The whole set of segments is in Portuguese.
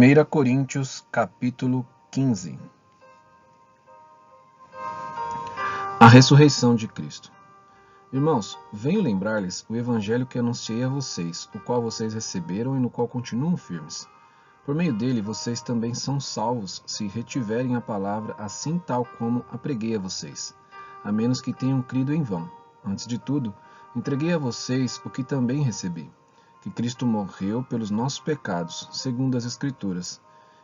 1 Coríntios, capítulo 15. A ressurreição de Cristo. Irmãos, venho lembrar-lhes o evangelho que anunciei a vocês, o qual vocês receberam e no qual continuam firmes. Por meio dele, vocês também são salvos, se retiverem a palavra assim tal como a preguei a vocês, a menos que tenham crido em vão. Antes de tudo, entreguei a vocês o que também recebi, que Cristo morreu pelos nossos pecados, segundo as Escrituras,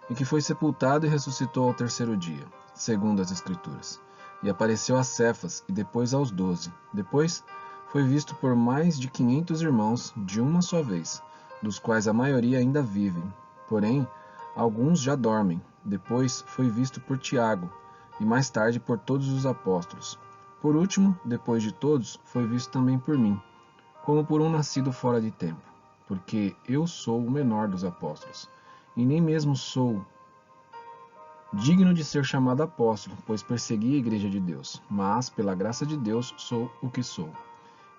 e que foi sepultado e ressuscitou ao terceiro dia, segundo as Escrituras. E apareceu a Cefas, e depois aos 12. Depois foi visto por mais de 500 irmãos de uma só vez, dos quais a maioria ainda vivem. Porém, alguns já dormem. Depois foi visto por Tiago, e mais tarde por todos os apóstolos. Por último, depois de todos, foi visto também por mim, como por um nascido fora de tempo, porque eu sou o menor dos apóstolos, e nem mesmo sou digno de ser chamado apóstolo, pois persegui a igreja de Deus, mas, pela graça de Deus, sou o que sou.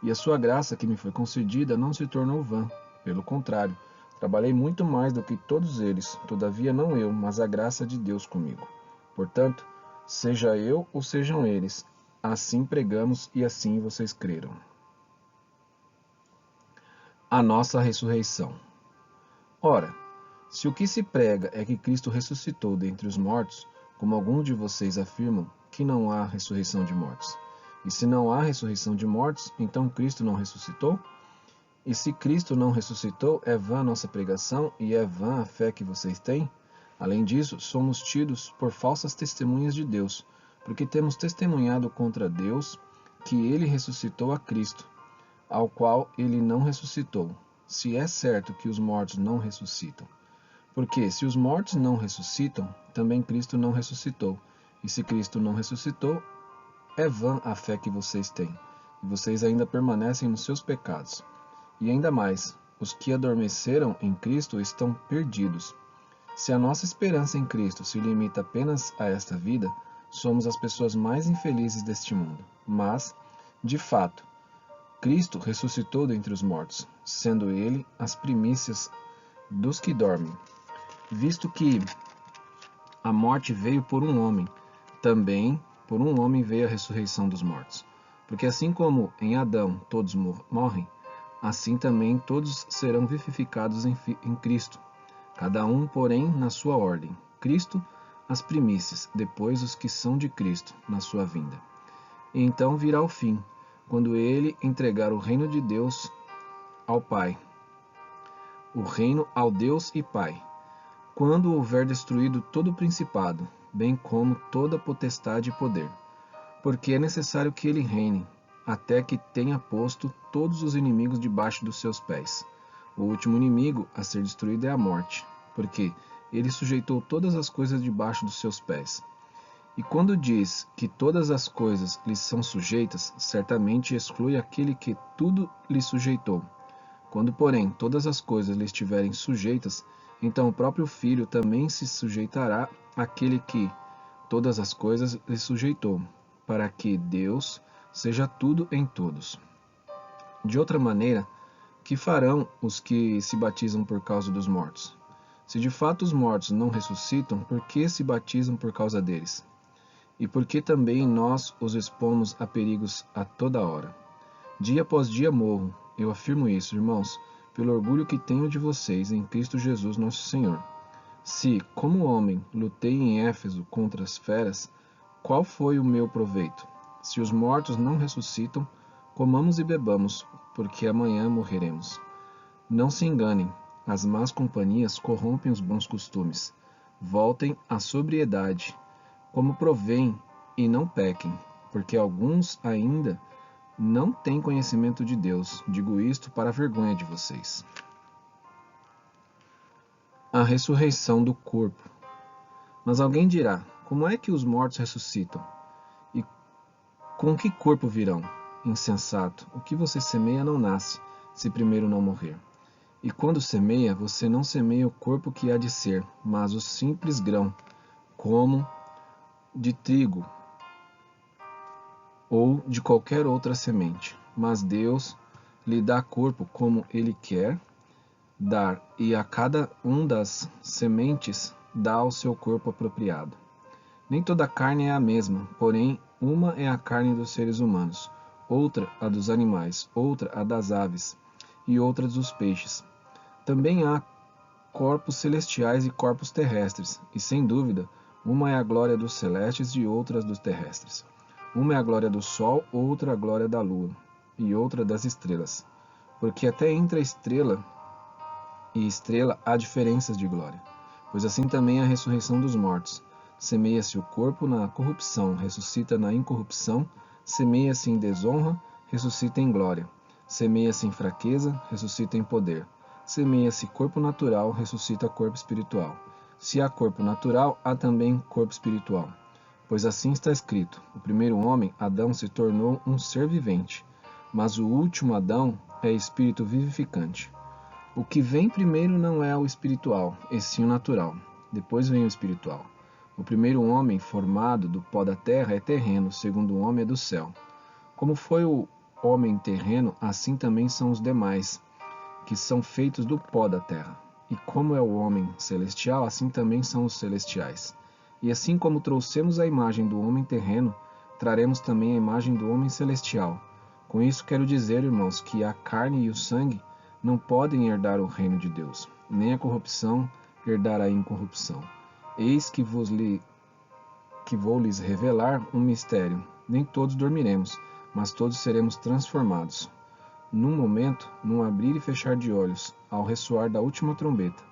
E a sua graça que me foi concedida não se tornou vã, pelo contrário, trabalhei muito mais do que todos eles, todavia não eu, mas a graça de Deus comigo. Portanto, seja eu ou sejam eles, assim pregamos e assim vocês creram. A nossa ressurreição. Ora, se o que se prega é que Cristo ressuscitou dentre os mortos, como alguns de vocês afirmam, que não há ressurreição de mortos. E se não há ressurreição de mortos, então Cristo não ressuscitou? E se Cristo não ressuscitou, é vã a nossa pregação e é vã a fé que vocês têm? Além disso, somos tidos por falsas testemunhas de Deus, porque temos testemunhado contra Deus que ele ressuscitou a Cristo, ao qual ele não ressuscitou, se é certo que os mortos não ressuscitam. Porque se os mortos não ressuscitam, também Cristo não ressuscitou. E se Cristo não ressuscitou, é vã a fé que vocês têm, e vocês ainda permanecem nos seus pecados. E ainda mais, os que adormeceram em Cristo estão perdidos. Se a nossa esperança em Cristo se limita apenas a esta vida, somos as pessoas mais infelizes deste mundo. Mas, de fato, Cristo ressuscitou dentre os mortos, sendo ele as primícias dos que dormem. Visto que a morte veio por um homem, também por um homem veio a ressurreição dos mortos. Porque assim como em Adão todos morrem, assim também todos serão vivificados em Cristo. Cada um, porém, na sua ordem. Cristo, as primícias, depois os que são de Cristo, na sua vinda. E então virá o fim, quando ele entregar o reino de Deus ao Pai, o reino ao Deus e Pai, quando houver destruído todo o principado, bem como toda potestade e poder. Porque é necessário que ele reine, até que tenha posto todos os inimigos debaixo dos seus pés. O último inimigo a ser destruído é a morte, porque ele sujeitou todas as coisas debaixo dos seus pés. E quando diz que todas as coisas lhe são sujeitas, certamente exclui aquele que tudo lhe sujeitou. Quando, porém, todas as coisas lhe estiverem sujeitas, então o próprio Filho também se sujeitará àquele que todas as coisas lhe sujeitou, para que Deus seja tudo em todos. De outra maneira, que farão os que se batizam por causa dos mortos? Se de fato os mortos não ressuscitam, por que se batizam por causa deles? E por que também nós os expomos a perigos a toda hora? Dia após dia morro, eu afirmo isso, irmãos, pelo orgulho que tenho de vocês em Cristo Jesus nosso Senhor. Se, como homem, lutei em Éfeso contra as feras, qual foi o meu proveito? Se os mortos não ressuscitam, comamos e bebamos, porque amanhã morreremos. Não se enganem, as más companhias corrompem os bons costumes. Voltem à sobriedade, como provém, e não pequem, porque alguns ainda não têm conhecimento de Deus. Digo isto para a vergonha de vocês. A ressurreição do corpo. Mas alguém dirá, como é que os mortos ressuscitam? E com que corpo virão? Insensato, o que você semeia não nasce, se primeiro não morrer. E quando semeia, você não semeia o corpo que há de ser, mas o simples grão, como de trigo ou de qualquer outra semente. Mas Deus lhe dá corpo como Ele quer, dar, e a cada um das sementes dá o seu corpo apropriado. Nem toda carne é a mesma, porém, uma é a carne dos seres humanos, outra a dos animais, outra a das aves, e outra dos peixes. Também há corpos celestiais e corpos terrestres, e sem dúvida, uma é a glória dos celestes e outra dos terrestres. Uma é a glória do sol, outra a glória da lua, e outra das estrelas. Porque até entre a estrela e estrela há diferenças de glória. Pois assim também é a ressurreição dos mortos. Semeia-se o corpo na corrupção, ressuscita na incorrupção, semeia-se em desonra, ressuscita em glória. Semeia-se em fraqueza, ressuscita em poder. Semeia-se corpo natural, ressuscita corpo espiritual. Se há corpo natural, há também corpo espiritual. Pois assim está escrito: o primeiro homem, Adão, se tornou um ser vivente, mas o último Adão é espírito vivificante. O que vem primeiro não é o espiritual, e sim o natural. Depois vem o espiritual. O primeiro homem, formado do pó da terra, é terreno, o segundo homem é do céu. Como foi o homem terreno, assim também são os demais, que são feitos do pó da terra. E como é o homem celestial, assim também são os celestiais. E assim como trouxemos a imagem do homem terreno, traremos também a imagem do homem celestial. Com isso quero dizer, irmãos, que a carne e o sangue não podem herdar o reino de Deus, nem a corrupção herdar a incorrupção. Eis que vou lhes revelar um mistério. Nem todos dormiremos, mas todos seremos transformados. Num momento, num abrir e fechar de olhos, ao ressoar da última trombeta.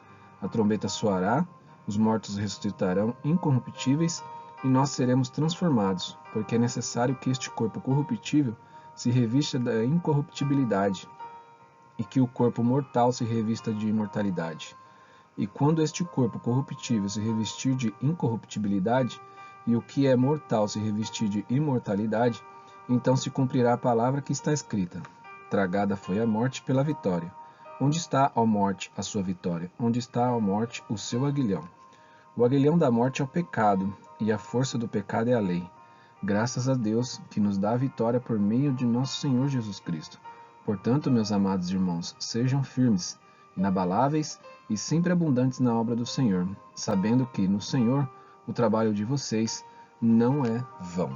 A trombeta soará, os mortos ressuscitarão incorruptíveis e nós seremos transformados, porque é necessário que este corpo corruptível se revista da incorruptibilidade e que o corpo mortal se revista de imortalidade. E quando este corpo corruptível se revestir de incorruptibilidade, e o que é mortal se revestir de imortalidade, então se cumprirá a palavra que está escrita: tragada foi a morte pela vitória. Onde está, ó morte, a sua vitória? Onde está, ó morte, o seu aguilhão? O aguilhão da morte é o pecado, e a força do pecado é a lei. Graças a Deus, que nos dá a vitória por meio de nosso Senhor Jesus Cristo. Portanto, meus amados irmãos, sejam firmes, inabaláveis e sempre abundantes na obra do Senhor, sabendo que, no Senhor, o trabalho de vocês não é vão.